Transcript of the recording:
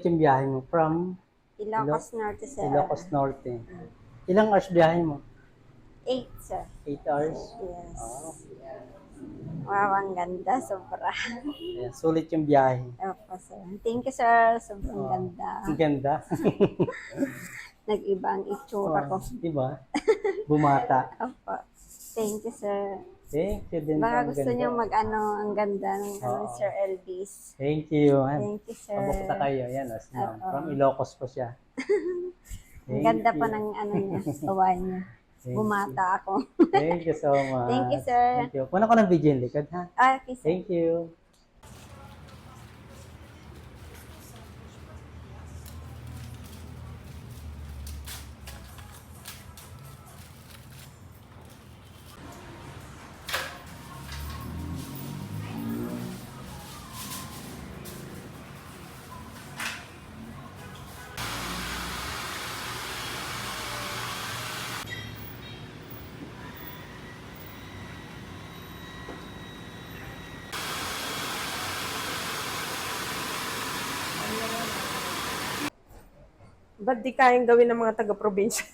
Yung biyahe mo from Ilocos Norte, sir. Ilocos Norte. Ilang hours biyahe mo? 8, sir. 8 hours? Yes. Oh, Wow, ang ganda. Sobra. ayan, sulit yung biyahe. Opo, sir. Thank you, sir. Sobrang Oh, ganda. ang ganda. Nag-iba ang itsura ko. Diba? Bumata. Opo. Thank you, sir. Thank you din. Baka Ang gusto ganda. niyo ang ganda ng Sir Elvis. Thank you. Thank you, sir. Pabukta kayo. Ayan, as ma'am. Oo. From Ilocos po siya. Ang ganda pa ng niya, gawa niya. Thank Bumata ako. Thank you so much. Thank you, sir. Thank you. Kuna ko ng video yung likod, ha? Okay, sir. Thank you. Ba't di kayang gawin ng mga taga-probinsya?